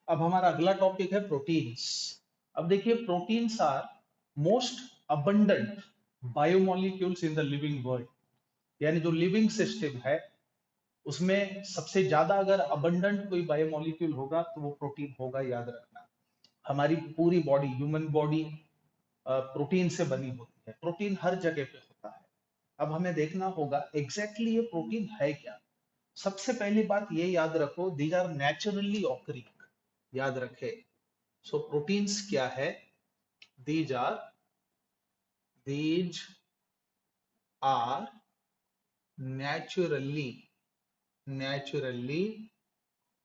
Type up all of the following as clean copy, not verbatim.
अब हमारा अगला टॉपिक है प्रोटीन्स। अब देखिए, proteins are most abundant biomolecules in the living world. यानी जो लिविंग सिस्टम है उसमें सबसे ज्यादा अगर अबंडेंट कोई बायोमोलिक्यूल होगा तो वो प्रोटीन होगा, याद रखना। हमारी पूरी बॉडी, ह्यूमन बॉडी प्रोटीन से बनी होती है, प्रोटीन हर जगह पे होता है। अब हमें देखना होगा एग्जैक्टली ये प्रोटीन है क्या। सबसे पहली बात ये याद रखो, दीज आर नेचुरली ऑकरिंग, याद रखे। सो प्रोटीन्स क्या है? These are naturally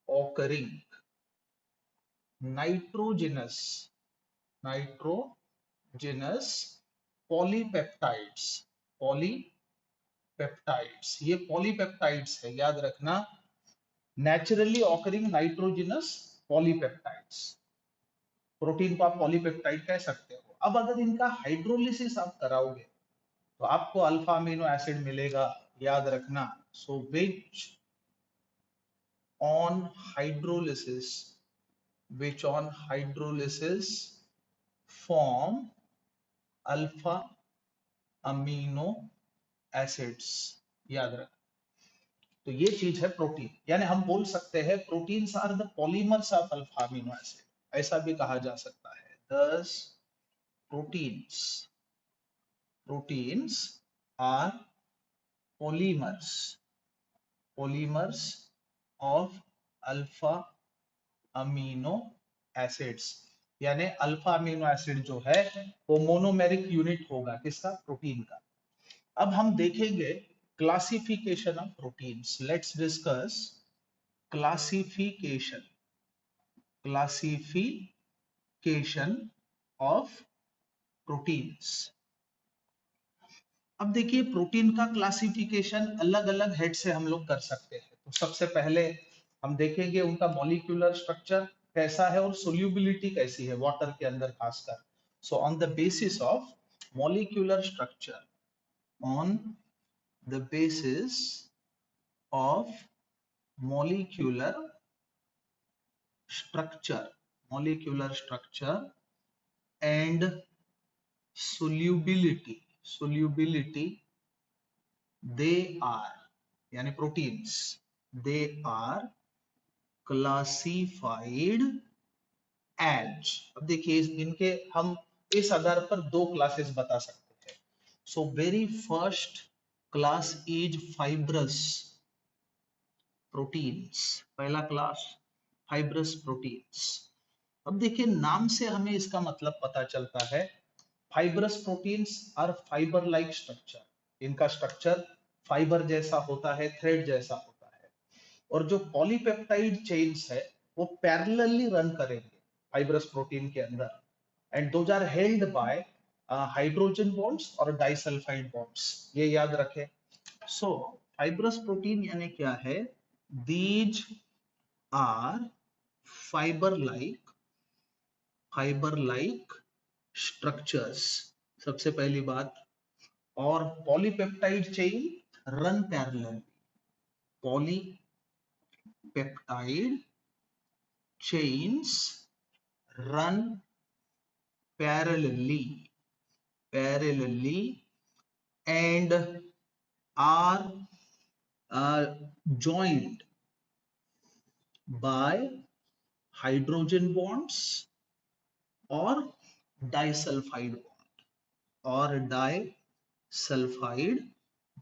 occurring nitrogenous polypeptides। ये पॉलीपेप्टाइड्स है, याद रखना। Naturally occurring nitrogenous polypeptides. Protein को आप पॉलीपेप्टाइड कह सकते हो। अब अगर इनका हाइड्रोलिसिस आप कराओगे तो आपको अल्फा अमीनो एसिड मिलेगा, याद रखना। So which on hydrolysis form alpha amino acids, याद रख। तो ये चीज है प्रोटीन। यानी हम बोल सकते हैं proteins are the polymers of alpha amino acid, ऐसा भी कहा जा सकता है। Thus proteins are polymers of alpha amino acids। यानी अल्फा अमीनो एसिड जो है वो मोनोमेरिक यूनिट होगा, किसका? प्रोटीन का। अब हम देखेंगे classification of proteins. Let's discuss classification of proteins. अब देखिए, प्रोटीन का क्लासिफिकेशन अलग अलग हेड से हम लोग कर सकते हैं। तो सबसे पहले हम देखेंगे उनका मॉलिक्यूलर स्ट्रक्चर कैसा है और सोल्यूबिलिटी कैसी है वाटर के अंदर खासकर। So on the basis of molecular structure, on the basis of molecular structure and solubility, they are, यानी proteins, they are classified as। अब देखिए, इनके हम इस आधार पर दो क्लासेस बता सकते हैं। So very first class is fibrous proteins. पहला क्लास फाइब्रस प्रोटीन्स। अब देखिए, नाम से हमें इसका मतलब पता चलता है, fibrous proteins are fibre like structure. इनका स्ट्रक्चर फाइबर जैसा होता है, थ्रेड जैसा होता है। और जो पॉलीपेप्टाइड चेन्स है वो पैरेलली रन करेंगे फाइब्रस प्रोटीन के अंदर, and those are held by hydrogen bonds और डाइसल्फाइड बॉन्ड्स, ये याद रखें। सो फाइब्रस प्रोटीन यानी क्या है? These are fibre like structures, सबसे पहली बात। और polypeptide chain run parallel, polypeptide chains run parallelly and are joined by hydrogen bonds or disulfide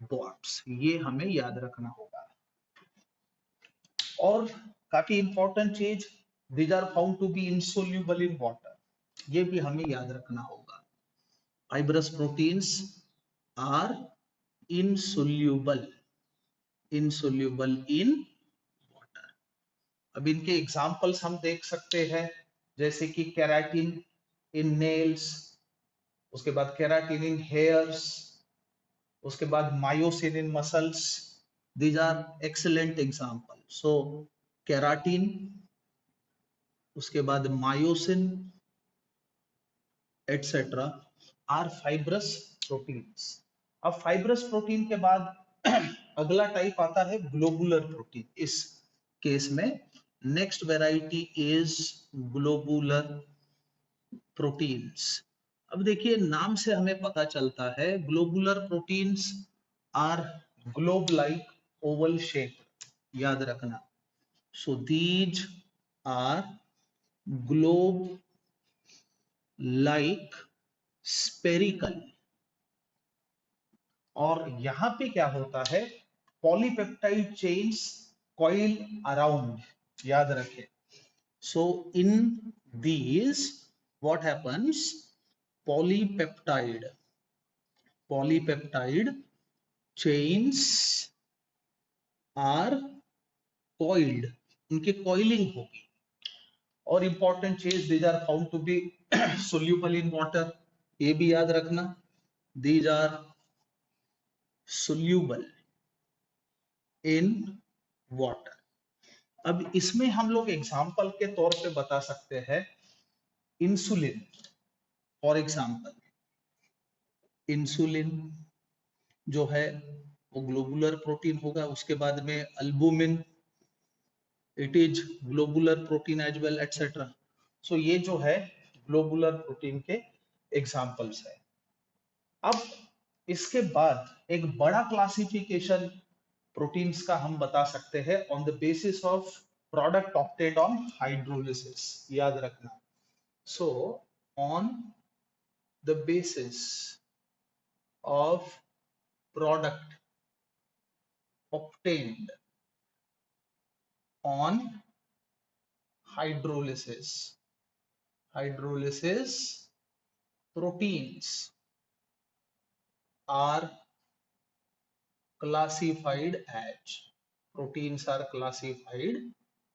bonds। ये हमें याद रखना होगा। और काफी इंपॉर्टेंट चीज, these are found to be insoluble in water, ये भी हमें याद रखना होगा। Fibrous proteins are insoluble in water। अब इनके एग्जांपल्स हम देख सकते हैं, जैसे कि केराटिन इन नेल्स, उसके बाद केराटिन इन हेयर्स, उसके बाद myosin in muscles. These are excellent example. So keratin, उसके बाद myosin et cetera are fibrous proteins. अब फाइब्रस प्रोटीन के बाद अगला टाइप आता है ग्लोबुलर प्रोटीन। इस केस में next variety is globular proteins. अब देखिए नाम से हमें पता चलता है globular proteins are globe like oval shape, याद रखना। So these are globe like spherical. और यहां पे क्या होता है, पॉलीपेप्टाइड चेन्स कॉइल अराउंड, याद रखें। So in these what happens, polypeptide polypeptide chains are coiled, उनकी कॉइलिंग होगी। और इंपॉर्टेंट चीज, these are found to be soluble in water, ये भी याद रखना, these are soluble in water। अब इसमें हम लोग एग्जाम्पल के तौर पे बता सकते हैं इंसुलिन। फॉर एग्जाम्पल इंसुलिन जो है वो ग्लोबुलर प्रोटीन होगा। उसके बाद में albumin, it is globular protein as well, etcetera. So ये जो है ग्लोबुलर प्रोटीन के एग्जाम्पल्स है। अब इसके बाद एक बड़ा क्लासिफिकेशन प्रोटीन्स का हम बता सकते हैं on the basis of product obtained on hydrolysis, याद रखना। So on the basis of product obtained on hydrolysis, hydrolysis proteins are classified as, proteins are classified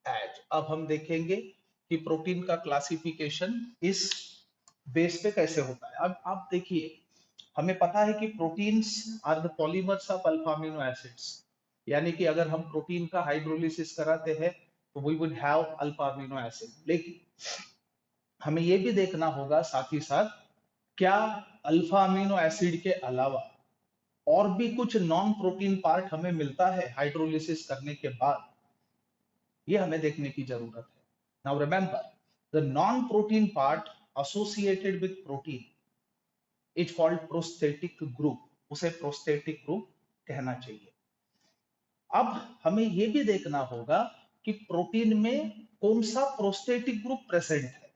as। अब हम देखेंगे कि प्रोटीन का क्लासिफिकेशन इस बेस पे कैसे होता है। अब आप देखिए, हमें पता है कि proteins are the polymers of alpha amino acids, यानी कि अगर हम प्रोटीन का हाइड्रोलिसिस कराते हैं तो we would have alpha amino acid. लेकिन हमें यह भी देखना होगा साथ ही साथ, क्या अल्फा अमीनो एसिड के अलावा और भी कुछ नॉन प्रोटीन पार्ट हमें मिलता है हाइड्रोलिसिस करने के बाद, ये हमें देखने की जरूरत है। Now remember, the non protein part associated with protein is called prosthetic group, उसे प्रोस्थेटिक ग्रुप कहना चाहिए। अब हमें यह भी देखना होगा कि प्रोटीन में कौन सा प्रोस्थेटिक ग्रुप प्रेजेंट है।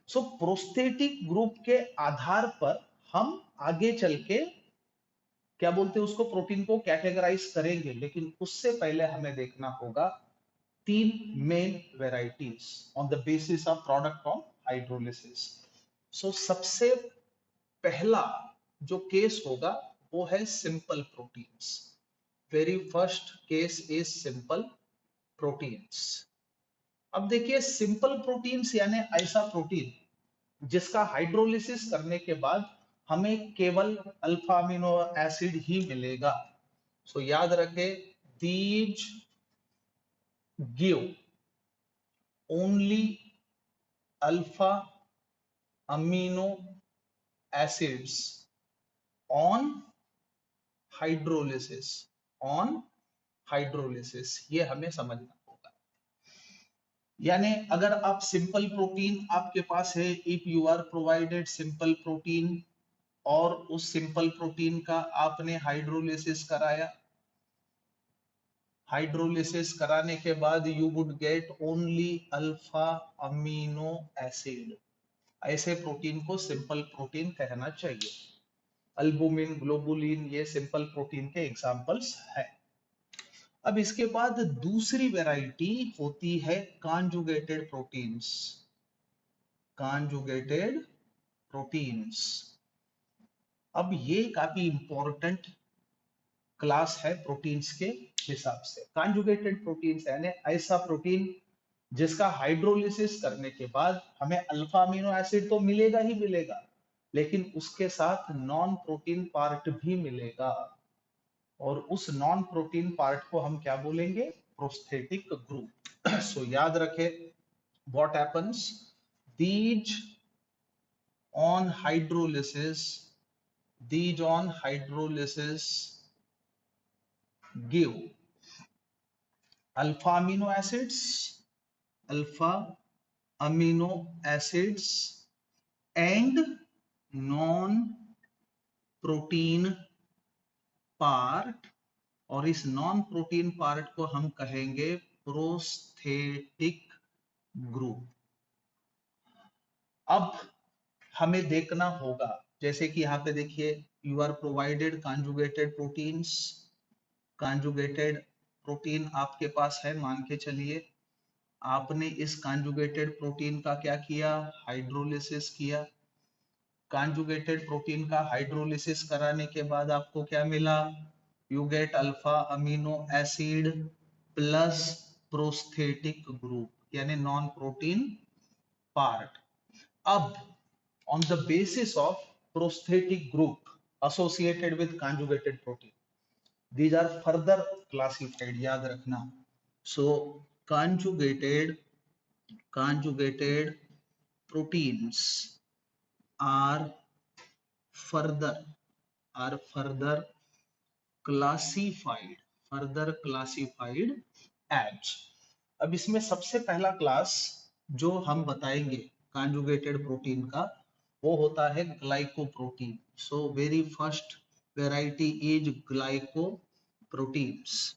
सो प्रोस्थेटिक ग्रुप के आधार पर हम आगे चल के क्या बोलते हैं उसको, प्रोटीन को कैटेगराइज करेंगे। लेकिन उससे पहले हमें देखना होगा तीन main varieties on the basis of product of hydrolysis. So सबसे पहला जो केस होगा वो है simple proteins. Very first case is simple proteins. अब देखिए सिंपल प्रोटीन्स यानी ऐसा प्रोटीन जिसका हाइड्रोलिसिस करने के बाद हमें केवल अल्फा अमीनो एसिड ही मिलेगा। सो याद रखें, these give only alpha amino acids on hydrolysis, on hydrolysis, ये हमें समझना होगा। यानी अगर आप सिंपल प्रोटीन आपके पास है, if you are provided simple protein और उस सिंपल प्रोटीन का आपने हाइड्रोलिसिस कराया, हाइड्रोलिसिस कराने के बाद you would get only alpha amino acid, ऐसे प्रोटीन को सिंपल प्रोटीन कहना चाहिए। अल्बुमिन, ग्लोबुलिन, ये सिंपल प्रोटीन के एग्जांपल्स हैं। अब इसके बाद दूसरी वैरायटी होती है कॉन्जुगेटेड प्रोटीन्स, कॉन्जुगेटेड प्रोटीन्स। अब ये काफी इंपॉर्टेंट क्लास है प्रोटीन्स के हिसाब से। कॉन्जुगेटेड प्रोटीन्स यानी ऐसा प्रोटीन जिसका हाइड्रोलिसिस करने के बाद हमें अल्फा अमीनो एसिड तो मिलेगा ही मिलेगा, लेकिन उसके साथ नॉन प्रोटीन पार्ट भी मिलेगा। और उस नॉन प्रोटीन पार्ट को हम क्या बोलेंगे, प्रोस्थेटिक ग्रुप। सो याद रखें, what happens, these on hydrolysis, these on hydrolysis give alpha amino acids, alpha amino acids and non protein part, और इस नॉन प्रोटीन पार्ट को हम कहेंगे प्रोस्थेटिक ग्रुप। अब हमें देखना होगा, जैसे कि यहाँ पे देखिए, you are provided conjugated proteins, conjugated protein आपके पास है, मान के चलिए आपने इस कॉन्जुगेटेड प्रोटीन का क्या किया, हाइड्रोलिसिस किया। कॉन्जुगेटेड प्रोटीन का हाइड्रोलिसिस कराने के बाद आपको क्या मिला, you get alpha amino acid plus prosthetic group यानी नॉन प्रोटीन पार्ट। अब on the basis of prosthetic group associated with conjugated protein, these are further classified, याद रखना। so conjugated proteins are further classified as, अब इसमें सबसे पहला class जो हम बताएंगे कॉन्जुगेटेड प्रोटीन का, वो होता है glycoprotein. So very first variety is glycoproteins.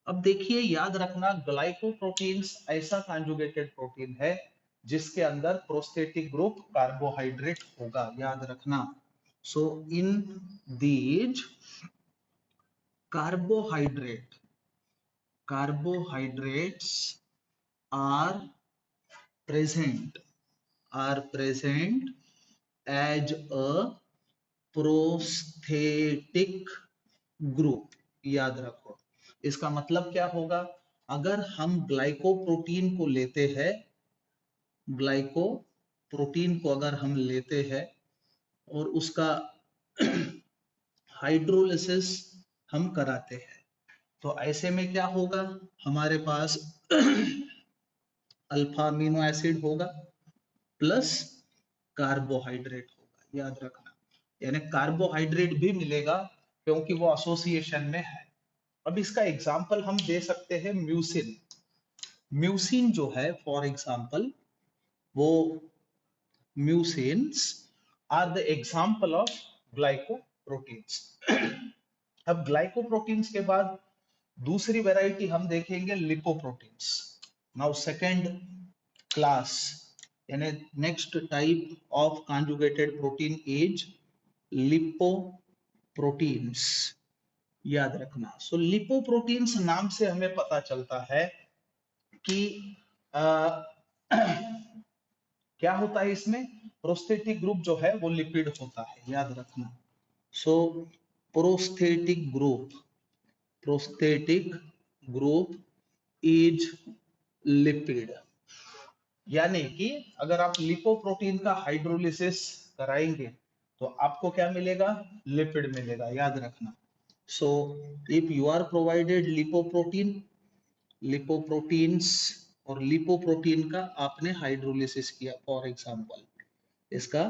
अब देखिए, याद रखना, ग्लाइकोप्रोटीन्स ऐसा कॉन्जुगेटेड प्रोटीन है जिसके अंदर प्रोस्थेटिक ग्रुप कार्बोहाइड्रेट होगा, याद रखना। So in these carbohydrates are present as a prosthetic group, याद रखो। इसका मतलब क्या होगा, अगर हम ग्लाइकोप्रोटीन को लेते हैं, ग्लाइकोप्रोटीन को अगर हम लेते हैं और उसका हाइड्रोलिसिस हम कराते हैं, तो ऐसे में क्या होगा, हमारे पास अल्फा अमीनो एसिड होगा प्लस कार्बोहाइड्रेट होगा, याद रखना। यानी कार्बोहाइड्रेट भी मिलेगा क्योंकि वो एसोसिएशन में है। अब इसका एग्जांपल हम दे सकते हैं म्यूसिन। म्यूसिन जो है, फॉर एग्जांपल, वो mucins are the example of glycoproteins. अब ग्लाइकोप्रोटीन्स के बाद दूसरी वैरायटी हम देखेंगे लिपोप्रोटीन्स। नाउ सेकंड क्लास यानी next type of conjugated protein is lipoproteins, याद रखना। सो लिपोप्रोटीन्स नाम से हमें पता चलता है कि क्या होता है इसमें, प्रोस्थेटिक ग्रुप जो है वो लिपिड होता है, याद रखना। सो प्रोस्थेटिक ग्रुप इज लिपिड, यानी कि अगर आप लिपोप्रोटीन का हाइड्रोलिसिस कराएंगे तो आपको क्या मिलेगा, लिपिड मिलेगा, याद रखना। So if you are provided lipoproteins और लिपोप्रोटीन का आपने हाइड्रोलिसिस किया, फॉर एग्जांपल इसका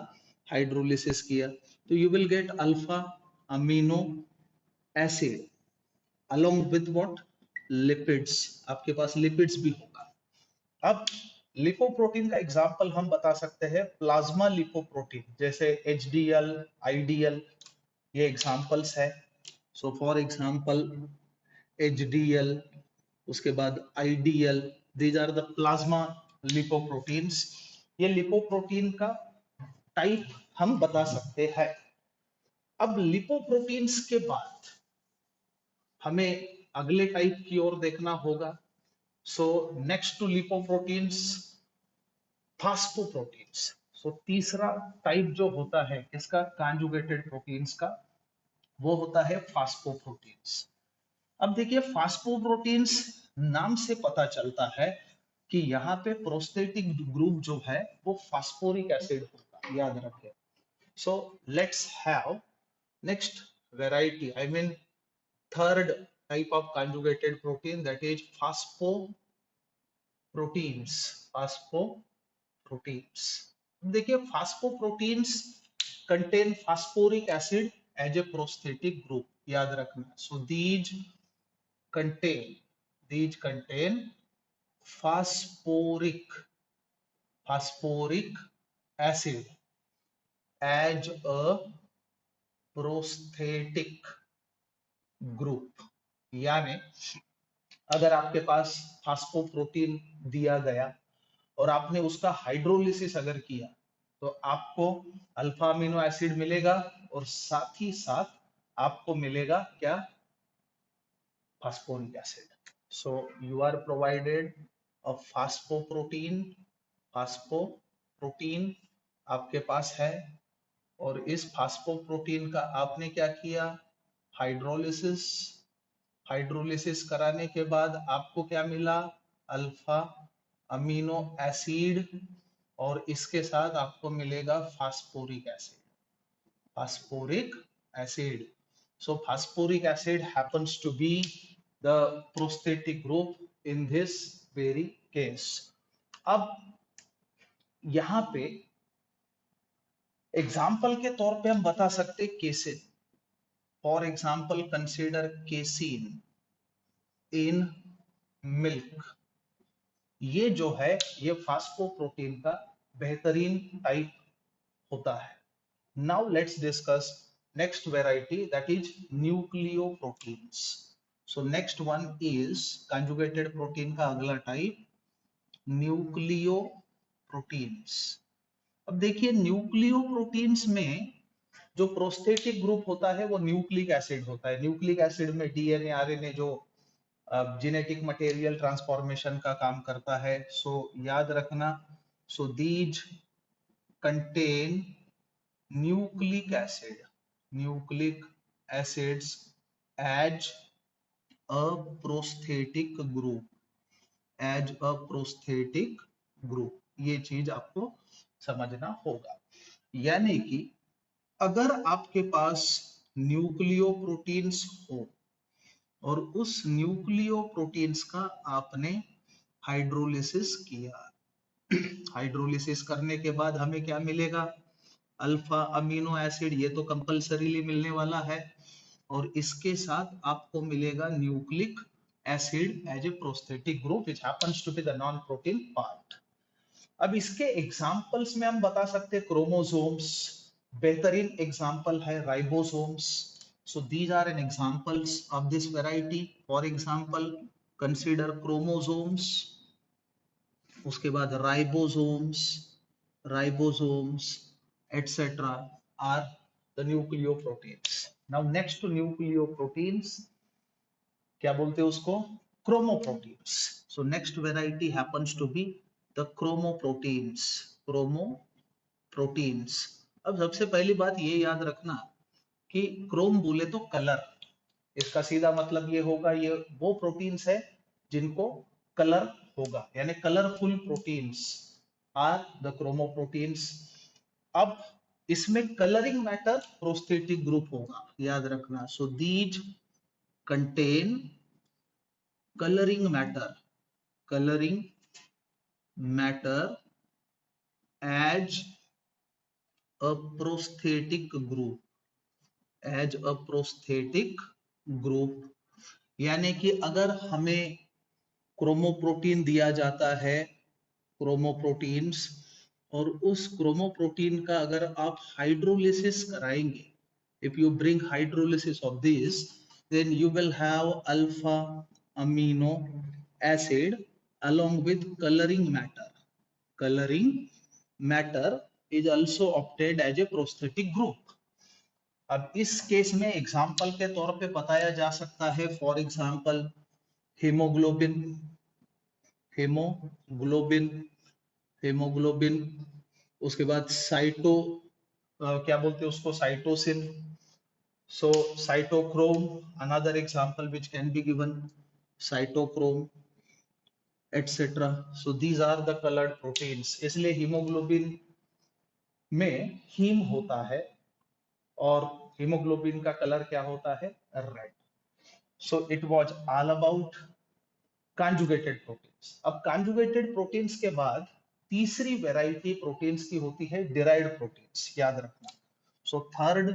हाइड्रोलिसिस किया, तो you will get alpha amino acid along with what, lipids, आपके पास लिपिड्स भी होगा। अब लिपोप्रोटीन का एग्जांपल हम बता सकते हैं प्लाज्मा लिपोप्रोटीन, जैसे HDL, IDL, ये एग्जांपल्स है। सो फॉर एग्जांपल HDL, उसके बाद IDL, these are the plasma lipoproteins. ये लिपोप्रोटीन का टाइप हम बता सकते हैं। अब लिपोप्रोटीन्स के बाद हमें अगले टाइप की ओर देखना होगा। So next to lipoproteins, phosphoproteins. So तीसरा टाइप जो होता है इसका कॉन्जुगेटेड प्रोटीन्स का, वो होता है फास्फोप्रोटीन्स। अब देखिए, फास्फोप्रोटीन्स नाम से पता चलता है कि यहाँ पे प्रोस्थेटिक ग्रुप जो है वो फास्फोरिक एसिड होगा, याद रखें। So let's have next variety, I mean third type of conjugated protein, that is phosphoproteins। देखिए, phosphoproteins contain phosphoric acid as a prosthetic group, याद रखना। so these contain these contain phosphoric acid as a prosthetic group। यानी अगर आपके पास फास्फोप्रोटीन दिया गया और आपने उसका हाइड्रोलिसिस अगर किया तो आपको अल्फा अमीनो एसिड मिलेगा और साथ ही साथ आपको मिलेगा क्या, phosphoric acid. So you are provided a phosphoprotein आपके पास है और इस फास्फोप्रोटीन का आपने क्या किया, हाइड्रोलिसिस। हाइड्रोलिसिस कराने के बाद आपको क्या मिला, अल्फा अमीनो एसिड और इसके साथ आपको मिलेगा phosphoric acid. phosphoric acid. So phosphoric acid happens to be the prosthetic group in this very case. अब यहां पे एग्जाम्पल के तौर पे हम बता सकते casein. For example consider casein in milk. ये जो है ये फास्फोप्रोटीन का बेहतरीन टाइप होता है। Now let's discuss next variety, that is nucleoproteins. So next one is conjugated protein का अगला टाइप न्यूक्लियोप्रोटीन्स। अब देखिए न्यूक्लियोप्रोटीन्स में जो प्रोस्थेटिक ग्रुप होता है वो न्यूक्लिक एसिड होता है। न्यूक्लिक एसिड में डीएनए आरएनए जो जेनेटिक मटेरियल ट्रांसफॉर्मेशन का काम करता है। सो याद रखना, so these contain nucleic acids as a prosthetic group। ये चीज आपको समझना होगा। यानी कि अगर आपके पास न्यूक्लियोप्रोटीन्स हो और उस न्यूक्लियोप्रोटीन्स का आपने हाइड्रोलिसिस किया, हाइड्रोलिसिस करने के बाद हमें क्या मिलेगा, अल्फा अमीनो एसिड। ये तो कंपल्सरीली मिलने वाला है और इसके साथ आपको मिलेगा nucleic acid as a prosthetic group which happens to be the non protein part. अब इसके एग्जांपल्स में हम बता सकते हैं क्रोमोसोम्स, बेहतरीन एग्जांपल है ribosomes. So these are an examples of this variety. For example consider chromosomes, उसके बाद ribosomes etc. are the nucleoproteins. Now next to nucleoproteins क्या बोलते हैं उसको, chromoproteins. So next variety happens to be the chromoproteins. अब सबसे पहली बात ये याद रखना कि क्रोम बोले तो कलर, इसका सीधा मतलब ये होगा ये वो प्रोटीन्स है जिनको कलर होगा, यानी colourful proteins are the chromoproteins. अब इसमें कलरिंग मैटर प्रोस्थेटिक ग्रुप होगा, याद रखना। So these contain colouring matter as a prosthetic group. यानी कि अगर हमें क्रोमोप्रोटीन दिया जाता है, क्रोमोप्रोटीन्स, और उस क्रोमोप्रोटीन का अगर आप हाइड्रोलिसिस कराएंगे, if you bring hydrolysis of this, then you will have alpha amino acid along with coloring matter is also obtained as a prosthetic group। अब इस केस में एग्जाम्पल के तौर पे बताया जा सकता है, फॉर एग्जाम्पल हेमोग्लोबिन, उसके बाद क्या बोलते हैं उसको, cytosine. So cytochrome another example which can be given, cytochrome et cetera. So these are the coloured proteins. इसलिए हीमोग्लोबिन में हीम होता है और हीमोग्लोबिन का कलर क्या होता है, red. So it was all about conjugated proteins. अब कॉन्जुगेटेड प्रोटीन्स के बाद तीसरी वैरायटी प्रोटीन्स की होती है डिराइव्ड प्रोटीन्स, याद रखना। So third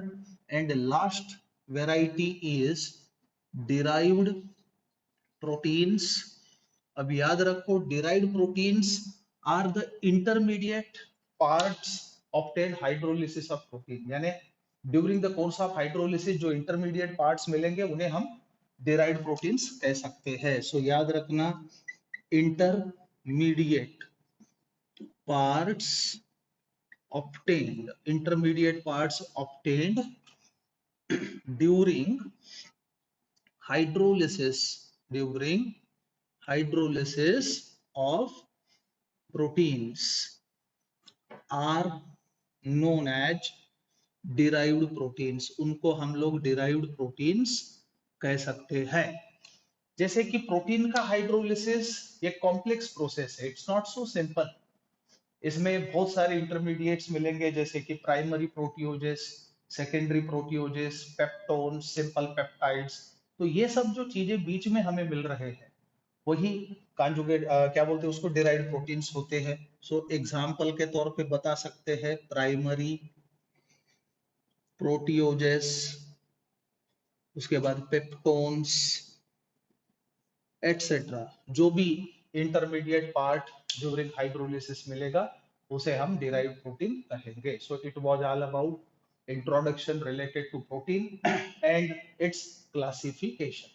and last variety is derived proteins, अब याद रखो derived proteins are the intermediate parts obtained hydrolysis of protein, यानी during the course of hydrolysis जो इंटरमीडिएट पार्ट्स मिलेंगे उन्हें हम डिराइव्ड प्रोटीन्स कह सकते हैं। सो याद रखना intermediate parts obtained during hydrolysis of proteins are known as derived proteins, उनको हम लोग derived proteins कह सकते हैं। जैसे कि प्रोटीन का हाइड्रोलिसिस एक कॉम्प्लेक्स प्रोसेस है, इट्स नॉट सो सिंपल। इसमें बहुत सारे इंटरमीडिएट्स मिलेंगे जैसे कि primary proteoses, secondary proteoses, peptone, simple peptides. तो ये सब जो चीजें बीच में हमें मिल रहे हैं वही कॉन्जुगेट क्या बोलते हैं उसको, डिराइव्ड प्रोटीन्स होते हैं। सो एग्जांपल के तौर पे बता सकते हैं प्राइमरी प्रोटियोजेस, उसके बाद पेप्टोन्स एटसेट्रा। जो भी इंटरमीडिएट पार्ट ड्यूरिंग हाइड्रोलिसिस मिलेगा उसे हम डिराइव्ड प्रोटीन कहेंगे। So it was all about introduction related to protein and its classification.